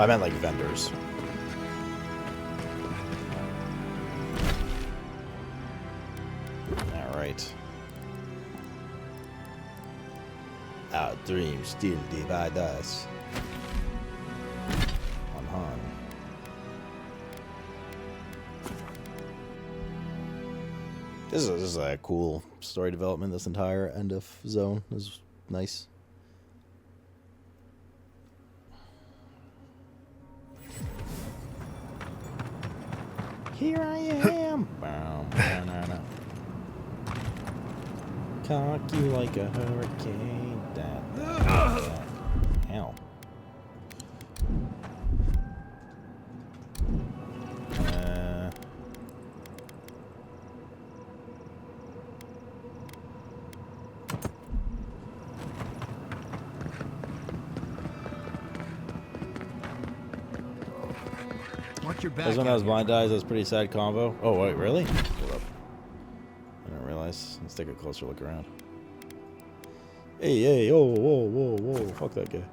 Well, I meant like vendors. Alright. Our dreams still divide us. Han. This is a cool story development. This entire end of zone is nice. Here I am. Cocky like a hurricane. Ow. Watch your back. This one has blind eyes. That's a pretty sad combo. Oh wait, really? Hold up. I didn't realize. Let's take a closer look around. Hey, oh, whoa. Fuck that guy.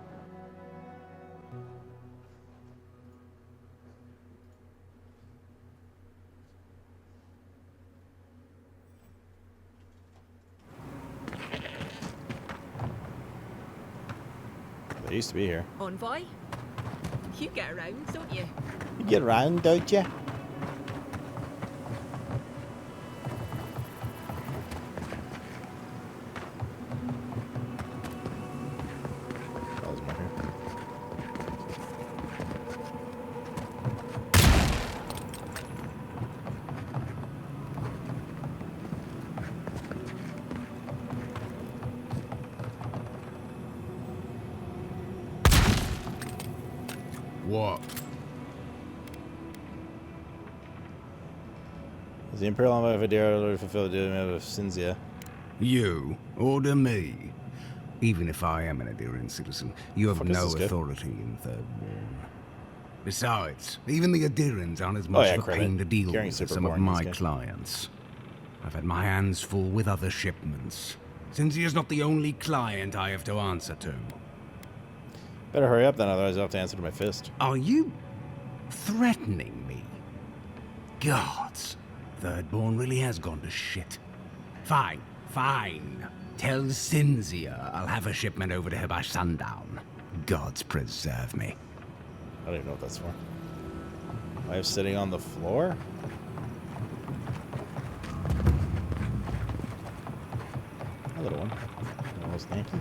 They used to be here. Envoy? You get around, don't you? You get around, don't you? That was my hair. What? Is the Imperial Envoy of Adira to fulfill the duty of Cinzia? You order me. Even if I am an Adirian citizen, you have no authority in Third War. Besides, even the Adirians aren't as much of a pain to deal with as some of my clients. I've had my hands full with other shipments. Cinzia's not the only client I have to answer to. Better hurry up then, otherwise I'll have to answer to my fist. Are you threatening me? Gods, Thirdborn really has gone to shit. Fine. Tell Cinzia I'll have a shipment over to her by sundown. Gods preserve me. I don't even know what that's for. I am sitting on the floor? A little one. Almost thanky.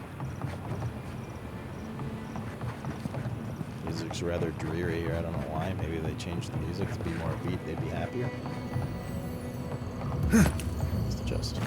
Music's rather dreary here. I don't know why. Maybe they changed the music to be more upbeat. They'd be happier. It's the chest.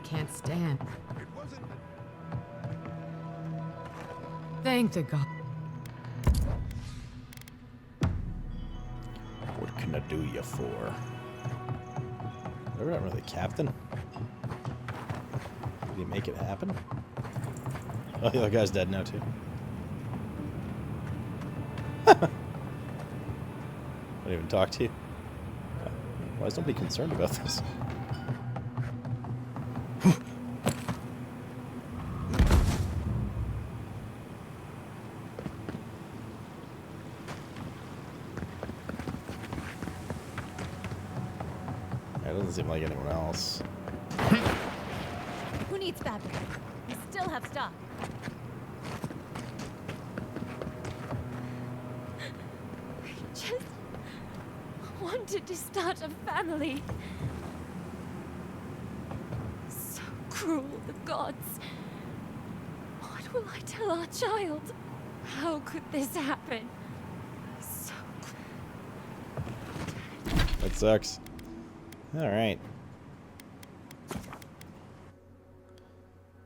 Can't stand. Thank to God. What can I do you for? Never got rid of the captain. Did he make it happen? Oh, the other guy's dead now too. I didn't even talk to you. Why is nobody concerned about this? It doesn't seem like anyone else. Who needs fabric? We still have stock. I just wanted to start a family. So cruel, the gods. What will I tell our child? How could this happen? So That sucks. Alright.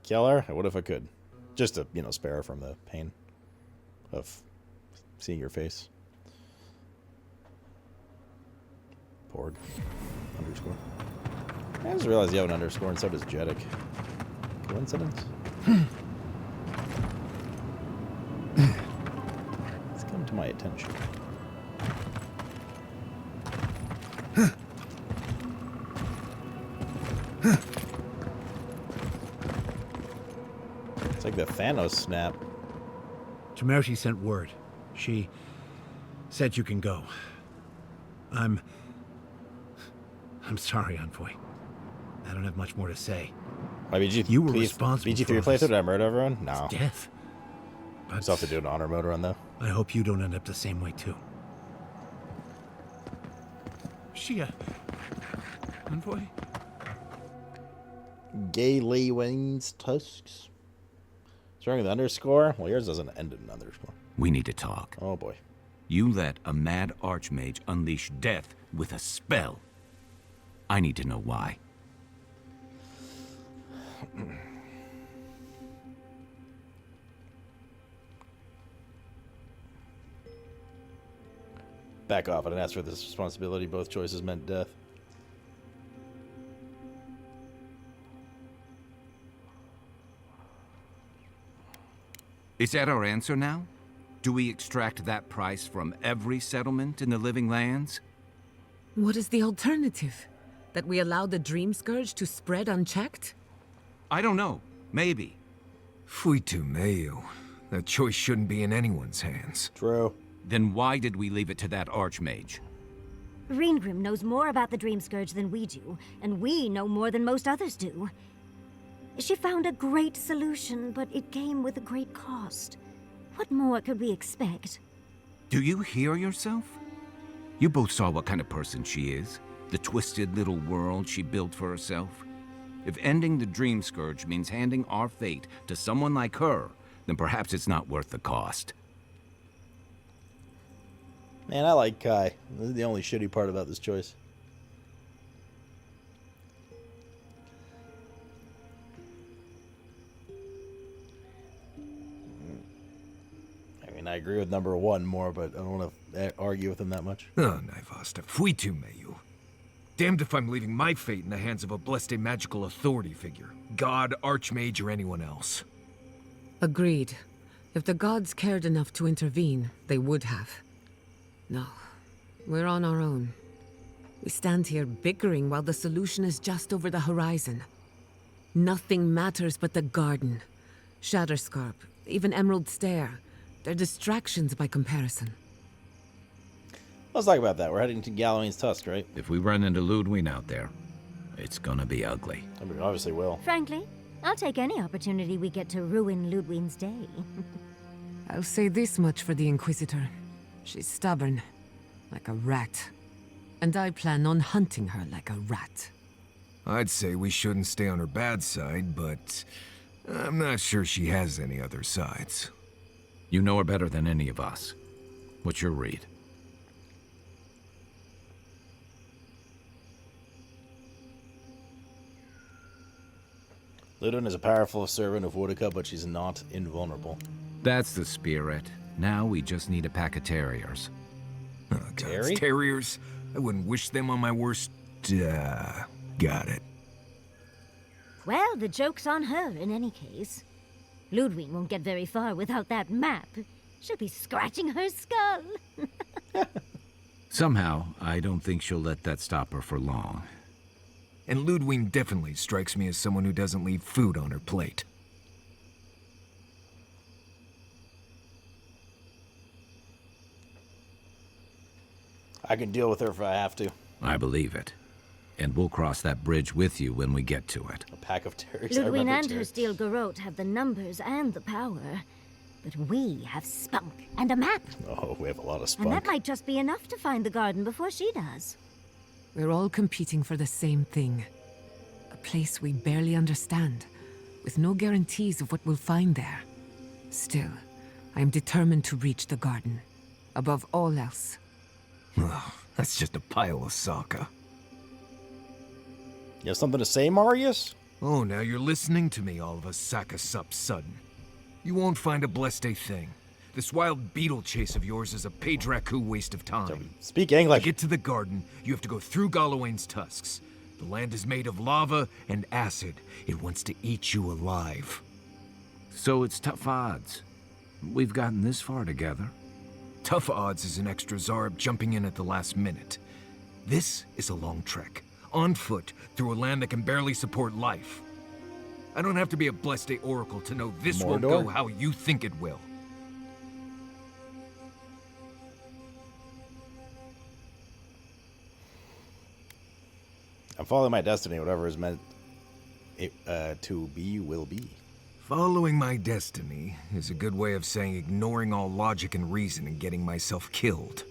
kill her? I would if I could. Just to, spare her from the pain of seeing your face. Porg. Underscore. I just realized you have an underscore, and so does Jeddick. Coincidence? It's come to my attention. It's like the Thanos snap. Temerity sent word. She said you can go. I'm sorry, Envoy. I don't have much more to say. Why, BG, You were please, responsible BG3 for playthrough, this. did I murder everyone? No. Death. I still have to do an honor mode run, though. I hope you don't end up the same way, too. Shia. Envoy? Gaily Wayne's tusks. Starting with underscore? Well, yours doesn't end in an underscore. We need to talk. Oh, boy. You let a mad archmage unleash death with a spell. I need to know why. Back off. I didn't ask for this responsibility. Both choices meant death. Is that our answer now? Do we extract that price from every settlement in the Living Lands? What is the alternative? That we allow the Dream Scourge to spread unchecked? I don't know. Maybe. Fui tu meio. That choice shouldn't be in anyone's hands. True. Then why did we leave it to that archmage? Reengrim knows more about the Dream Scourge than we do, and we know more than most others do. She found a great solution, but it came with a great cost. What more could we expect? Do you hear yourself? You both saw what kind of person she is. The twisted little world she built for herself. If ending the Dream Scourge means handing our fate to someone like her, then perhaps it's not worth the cost. Man, I like Kai. This is the only shitty part about this choice. I mean, I agree with number one more, but I don't want to argue with him that much. Oh, Naivasta, fui tu meio. Damned if I'm leaving my fate in the hands of a blessed magical authority figure. God, Archmage, or anyone else. Agreed. If the gods cared enough to intervene, they would have. No. We're on our own. We stand here bickering while the solution is just over the horizon. Nothing matters but the garden. Shatterscarp, even Emerald Stair. They're distractions by comparison. Let's talk about that. We're heading to Galloween's Tusk, right? If we run into Ludwig out there, it's gonna be ugly. I mean, obviously will. Frankly, I'll take any opportunity we get to ruin Ludwig's day. I'll say this much for the Inquisitor. She's stubborn, like a rat. And I plan on hunting her like a rat. I'd say we shouldn't stay on her bad side, but I'm not sure she has any other sides. You know her better than any of us. What's your read? Ludwig is a powerful servant of Woodica, but she's not invulnerable. That's the spirit. Now we just need a pack of terriers. Oh, God's Terry? terriers? I wouldn't wish them on my worst... got it. Well, the joke's on her in any case. Ludwig won't get very far without that map. She'll be scratching her skull. Somehow, I don't think she'll let that stop her for long. And Ludwig definitely strikes me as someone who doesn't leave food on her plate. I can deal with her if I have to. I believe it. And we'll cross that bridge with you when we get to it. A pack of terrors. Ludwig and her Steel Garrote have the numbers and the power. But we have spunk and a map. Oh, we have a lot of And spunk. that might just be enough to find the garden before she does. We're all competing for the same thing. A place we barely understand, with no guarantees of what we'll find there. Still, I am determined to reach the garden. Above all else. Ugh, that's just a pile of Sokka. You have something to say, Marius? Oh, now you're listening to me, all of a sack of sup sudden. You won't find a blessed thing. This wild beetle chase of yours is a page-raku waste of time. Speak English. To get to the garden, you have to go through Galawain's tusks. The land is made of lava and acid. It wants to eat you alive. So it's tough odds. We've gotten this far together. Tough odds is an extra Zarb jumping in at the last minute. This is a long trek, on foot, through a land that can barely support life. I don't have to be a Blessed Oracle to know this won't go how you think it will. I'm following my destiny. Whatever is meant to be, will be. Following my destiny is a good way of saying ignoring all logic and reason and getting myself killed.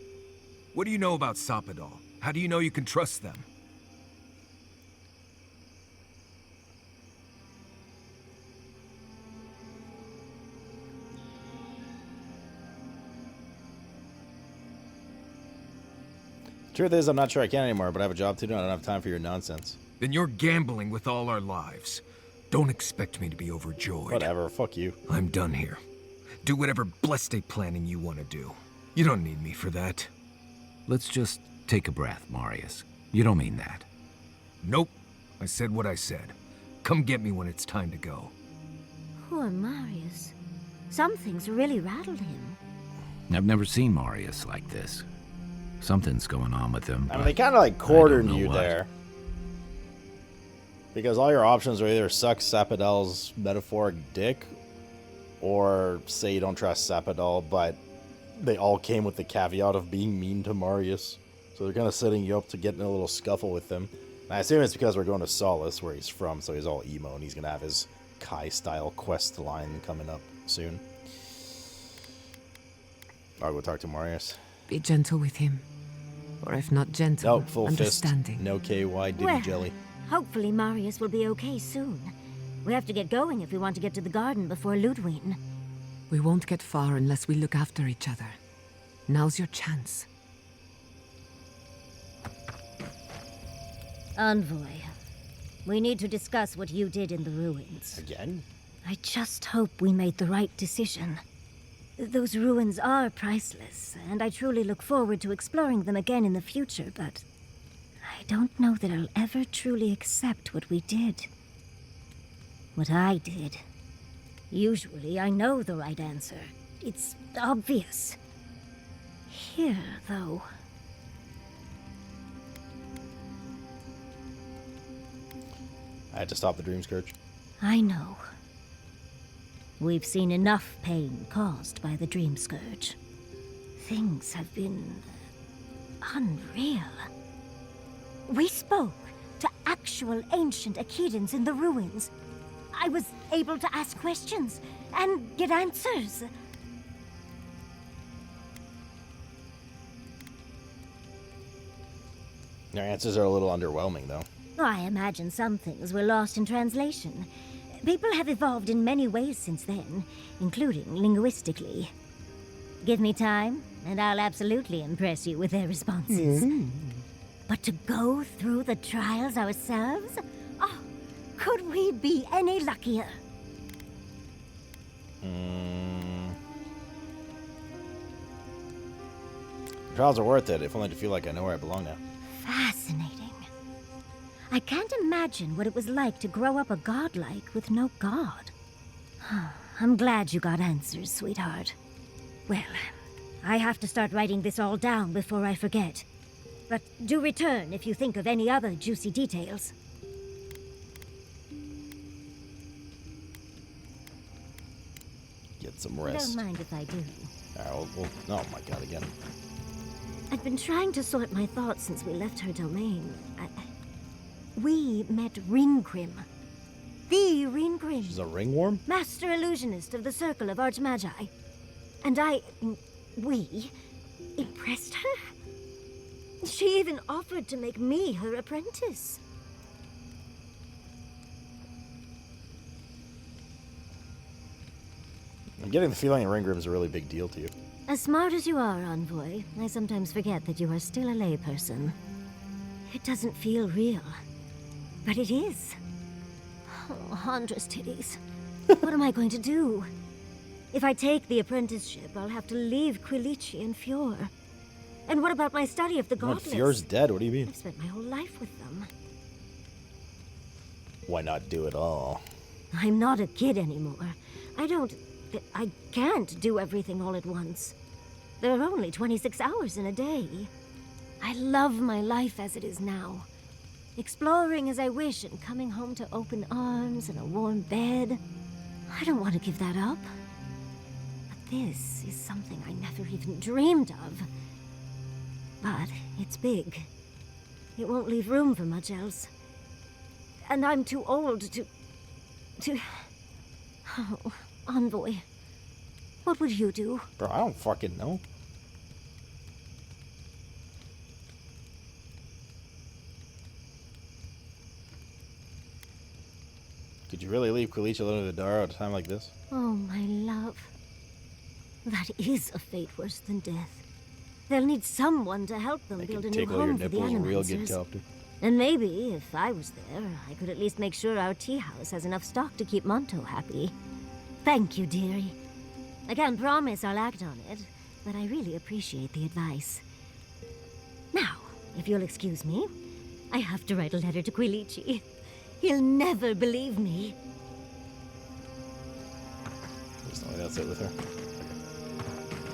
What do you know about Sapadal? How do you know you can trust them? Truth is, I'm not sure I can anymore, but I have a job to do and I don't have time for your nonsense. Then you're gambling with all our lives. Don't expect me to be overjoyed. Whatever, fuck you. I'm done here. Do whatever blessed planning you want to do. You don't need me for that. Let's just take a breath, Marius. You don't mean that. Nope. I said what I said. Come get me when it's time to go. Poor Marius. Some things really rattled him. I've never seen Marius like this. Something's going on with him. I mean, they kind of like cornered you there. Because all your options are either suck Sapadal's metaphoric dick, or say you don't trust Sapadal, but they all came with the caveat of being mean to Marius. So they're kind of setting you up to get in a little scuffle with them. And I assume it's because we're going to Solace, where he's from, so he's all emo, and he's going to have his Kai-style quest line coming up soon. I'll go talk to Marius. Be gentle with him. Or if not gentle, No, full understanding. fist. No KY Diddy Well, jelly. Hopefully Marius will be okay soon. We have to get going if we want to get to the garden before Ludwig. We won't get far unless we look after each other. Now's your chance. Envoy, we need to discuss what you did in the ruins. Again? I just hope we made the right decision. Those ruins are priceless, and I truly look forward to exploring them again in the future, but I don't know that I'll ever truly accept what we did. What I did. Usually I know the right answer. It's obvious. Here, though. I had to stop the Dream Scourge. I know. We've seen enough pain caused by the Dream Scourge. Things have been unreal. We spoke to actual ancient Akedans in the ruins. I was able to ask questions and get answers. Your answers are a little underwhelming, though. I imagine some things were lost in translation. People have evolved in many ways since then, including linguistically. Give me time, and I'll absolutely impress you with their responses. But to go through the trials ourselves? Oh, could we be any luckier? Trials are worth it, if only to feel like I know where I belong now. Fascinating. I can't imagine what it was like to grow up a godlike with no god. I'm glad you got answers, sweetheart. Well, I have to start writing this all down before I forget. But do return if you think of any other juicy details. Get some rest. Don't mind if I do. Alright, oh my god, again. I've been trying to sort my thoughts since we left her domain. We met Ringrim. The Ringrim. She's a ringworm? Master illusionist of the Circle of Archmagi. And we impressed her? She even offered to make me her apprentice. I'm getting the feeling Ringrim's a really big deal to you. As smart as you are, Envoy, I sometimes forget that you are still a layperson. It doesn't feel real. But it is. Oh, Andres titties. What am I going to do? If I take the apprenticeship, I'll have to leave Quilici and Fior. And what about my study of the godless? Fior's dead, what do you mean? I've spent my whole life with them. Why not do it all? I'm not a kid anymore. I can't do everything all at once. There are only 26 hours in a day. I love my life as it is now. Exploring as I wish and coming home to open arms and a warm bed. I don't want to give that up. But this is something I never even dreamed of. But it's big. It won't leave room for much else. And I'm too old to... Oh, Envoy. What would you do? Bro, I don't fucking know. Could you really leave Quilici alone in the Dara at a time like this? Oh, my love. That is a fate worse than death. They'll need someone to help them build a new home for the Animancers. And maybe, if I was there, I could at least make sure our tea house has enough stock to keep Monto happy. Thank you, dearie. I can't promise I'll act on it, but I really appreciate the advice. Now, if you'll excuse me, I have to write a letter to Quilici. He'll never believe me. There's no way that's it with her.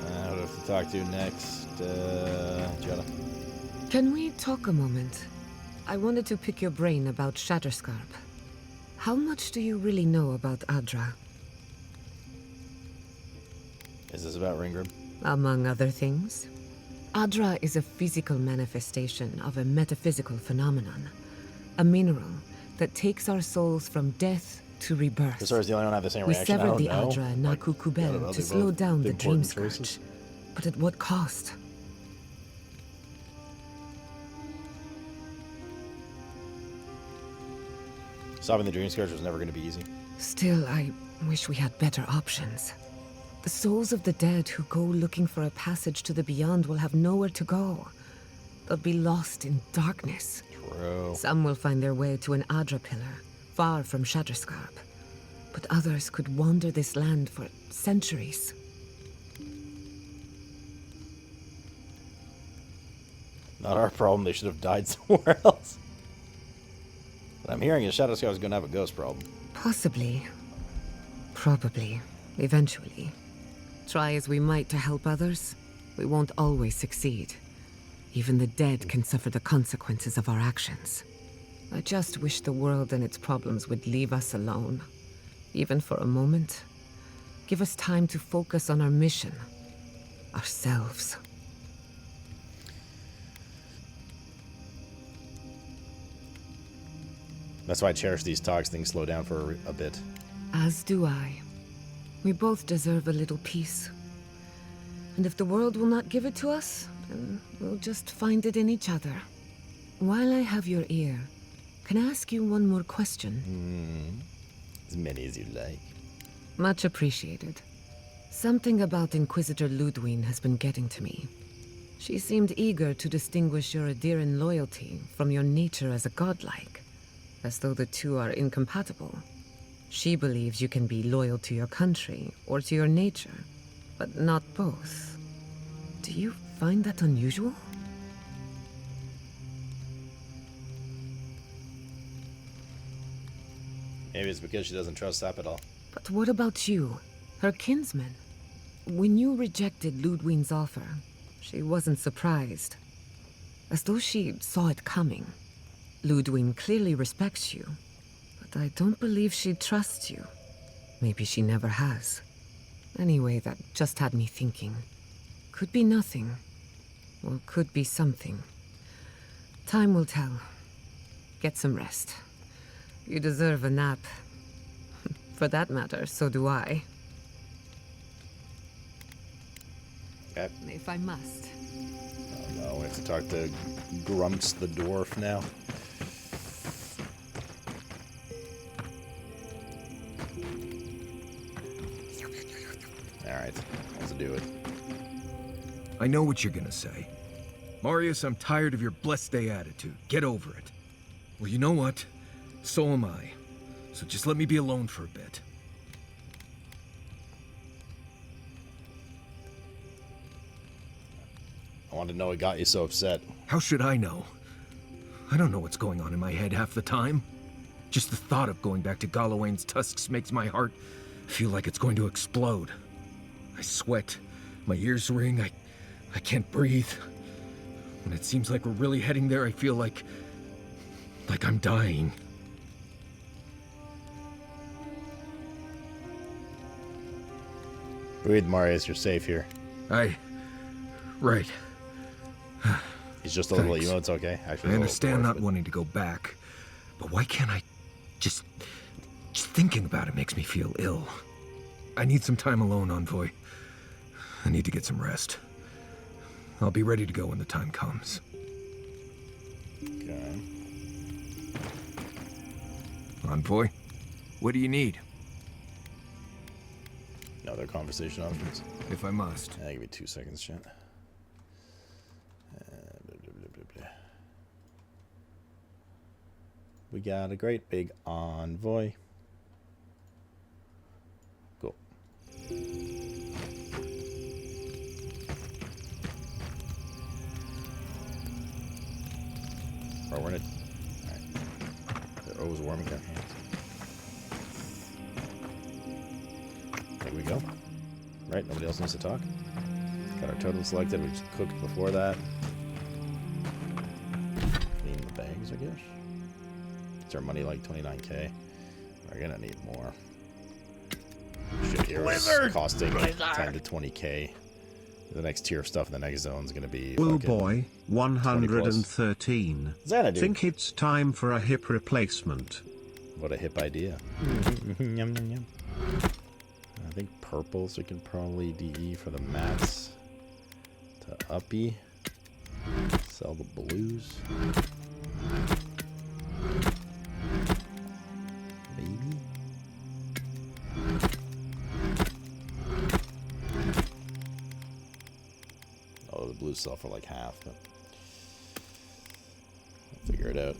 Who do I have to talk to next? Jetta. Can we talk a moment? I wanted to pick your brain about Shatterscarp. How much do you really know about Adra? Is this about Ringgrim? Among other things. Adra is a physical manifestation of a metaphysical phenomenon. A mineral that takes our souls from death to rebirth. This is the only one I have the same We reaction. severed the know. Adra and Naku Kubel to slow down the dream scourge. But at what cost? Stopping the dream scourge was never going to be easy. Still, I wish we had better options. The souls of the dead who go looking for a passage to the beyond will have nowhere to go. They'll be lost in darkness. True. Some will find their way to an Adra pillar, far from Shatterscarp. But others could wander this land for centuries. Not our problem. They should have died somewhere else. What I'm hearing is Shatterscarp is going to have a ghost problem. Possibly. Probably. Eventually. Try as we might to help others, we won't always succeed. Even the dead can suffer the consequences of our actions. I just wish the world and its problems would leave us alone. Even for a moment. Give us time to focus on our mission. Ourselves. That's why I cherish these talks. Things slow down for a bit. As do I. We both deserve a little peace. And if the world will not give it to us, then we'll just find it in each other. While I have your ear, can I ask you one more question? As many as you like. Much appreciated. Something about Inquisitor Ludwig has been getting to me. She seemed eager to distinguish your Adiran loyalty from your nature as a godlike, as though the two are incompatible. She believes you can be loyal to your country or to your nature, but not both. Do you find that unusual? Maybe it's because she doesn't trust Sap at all. But what about you, her kinsman? When you rejected Ludwig's offer, she wasn't surprised. As though she saw it coming. Ludwig clearly respects you, but I don't believe she trusts you. Maybe she never has. Anyway, that just had me thinking. Could be nothing, or could be something. Time will tell. Get some rest. You deserve a nap. For that matter, so do I. Okay. If I must. Oh no, we have to talk to Grumps the dwarf now. Alright, let's do it. I know what you're gonna say. Marius, I'm tired of your blessed day attitude. Get over it. Well, you know what? So am I. so just let me be alone for a bit. I want to know what got you so upset. How should I know? I don't know what's going on in my head half the time. Just the thought of going back to Galawain's tusks makes my heart feel like it's going to explode. I sweat, my ears ring, I can't breathe. When it seems like we're really heading there, I feel like I'm dying. Breathe, Marius, you're safe here. Right. He's just a little emo, it's okay. Actually, I understand not wanting to go back, but why can't I just thinking about it makes me feel ill. I need some time alone, Envoy. I need to get some rest. I'll be ready to go when the time comes. Okay. Envoy, what do you need? No other conversation options? If I must. Give me 2 seconds, chat. We got a great big envoy. Cool. Oh, we're in it. Alright. They're always warming their hands. There we go. Right, nobody else needs to talk. Got our totem selected, we just cooked before that. Clean the bags, I guess. It's our money like 29k. We're gonna need more. Shit here is costing 10 to 20k. The next tier of stuff in the next zone is gonna be Blue Boy 113. Think it's time for a hip replacement. What a hip idea. Yum, yum, yum. I think purple, so we can probably DE for the mats to uppy. Sell the blues. Maybe. Oh, the blues sell for like half, but we'll figure it out.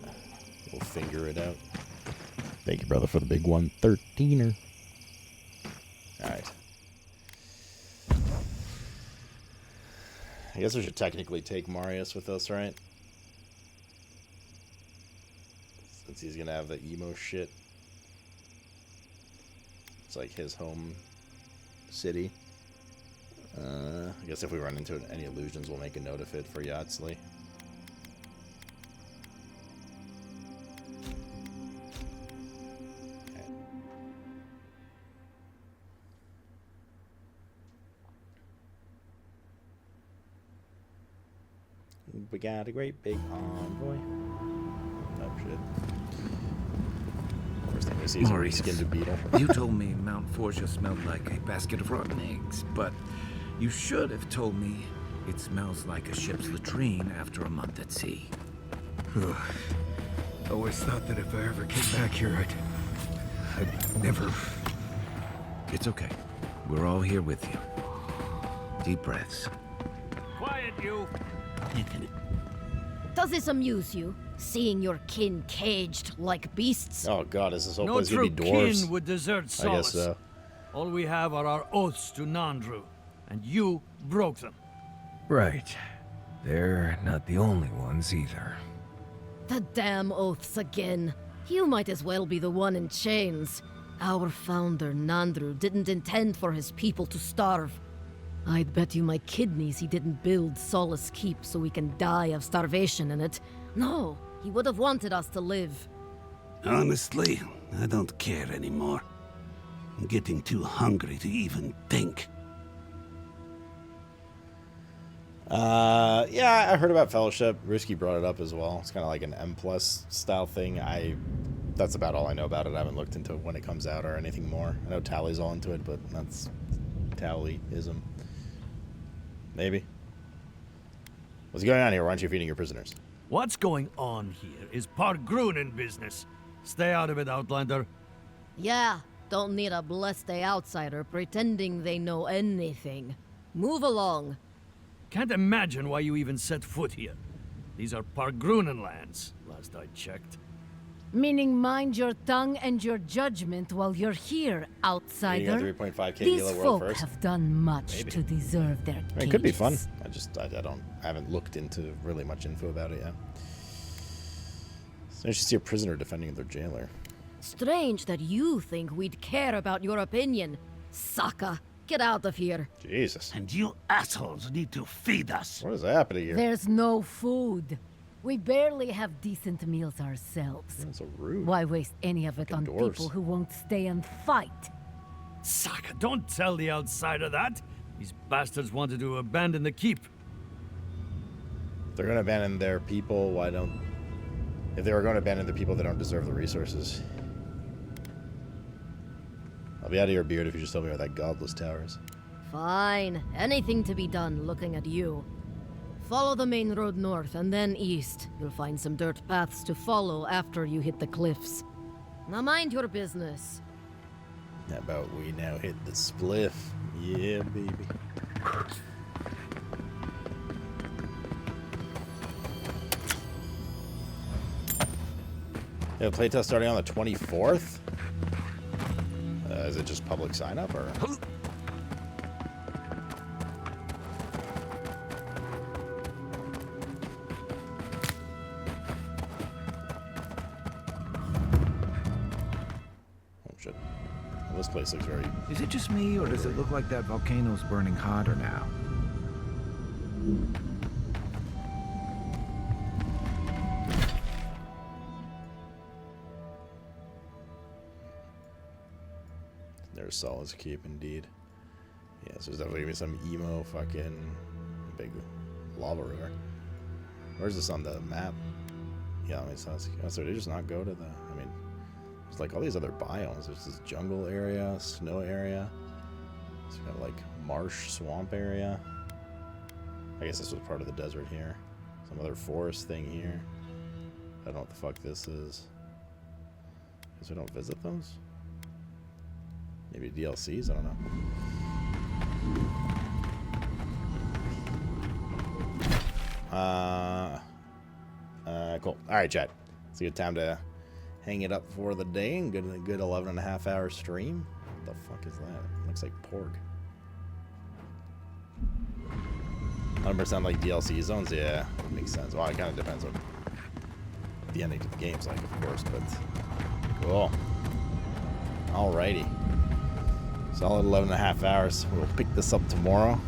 We'll figure it out. Thank you, brother, for the big 113er. Alright. I guess we should technically take Marius with us, right? Since he's gonna have the emo shit. It's like his home city. I guess if we run into any illusions, we'll make a note of it for Yatsley. We got a great big envoy. Oh shit. First thing we see is a skinned beetle. You told me Mount Forgia smelled like a basket of rotten eggs, but you should have told me it smells like a ship's latrine after a month at sea. I always thought that if I ever came back here, I'd never... It's okay. We're all here with you. Deep breaths. Quiet, you! Does this amuse you, seeing your kin caged like beasts? Oh god, is this whole No place gonna be true dwarves? kin would desert Solace. I guess so. All we have are our oaths to Nandru, and you broke them. Right. They're not the only ones either. The damn oaths again. You might as well be the one in chains. Our founder, Nandru, didn't intend for his people to starve. I'd bet you my kidneys he didn't build Solace Keep so we can die of starvation in it. No, he would have wanted us to live. Honestly, I don't care anymore. I'm getting too hungry to even think. Yeah, I heard about Fellowship. Risky brought it up as well. It's kind of like an M+ style thing. That's about all I know about it. I haven't looked into it when it comes out or anything more. I know Tally's all into it, but that's Tallyism. Maybe. What's going on here? Why aren't you feeding your prisoners? What's going on here is Pargrunen business. Stay out of it, Outlander. Yeah, don't need a blessed outsider pretending they know anything. Move along. Can't imagine why you even set foot here. These are Pargrunen lands, last I checked. Meaning mind your tongue and your judgment while you're here, outsider. 3.5k These Gila folk World first. have done much Maybe. to deserve their I mean, it could be fun. cages. I haven't looked into really much info about it yet. So you should see a prisoner defending their jailer. Strange that you think we'd care about your opinion. Saka, get out of here. Jesus. And you assholes need to feed us. What is happening here? There's no food. We barely have decent meals ourselves. That's so rude. Why waste any of it on dwarves. people who won't stay and fight? Saka, don't tell the outsider that. These bastards wanted to abandon the keep. If they're going to abandon their people, why don't... If they were going to abandon the people that don't deserve the resources. I'll be out of your beard if you just tell me where that godless tower is. Fine. Anything to be done looking at you. Follow the main road north and then east. You'll find some dirt paths to follow after you hit the cliffs. Now mind your business. How about we now hit the spliff? Yeah, baby. Yeah, playtest starting on the 24th? Is it just public sign-up, or...? This place looks very... Is it just me, or does it look like that volcano's burning hotter now? There's Solid's Keep, indeed. Yeah, so there's definitely gonna be some emo fucking big lava river. Where's this on the map? Yeah, I mean, so did they just not go to the... I mean... There's like all these other biomes. There's this jungle area, snow area. It's got like marsh, swamp area. I guess this was part of the desert here. Some other forest thing here. I don't know what the fuck this is. Guess we don't visit those? Maybe DLCs? I don't know. Cool. Alright, chat. It's a good time to hang it up for the day and get a good 11.5 hour stream. What the fuck is that? Looks like pork. 100% like DLC zones? Yeah, that makes sense. Well, it kind of depends on the ending to the game's like, of course, but cool. Alrighty. Solid 11.5 hours. We'll pick this up tomorrow.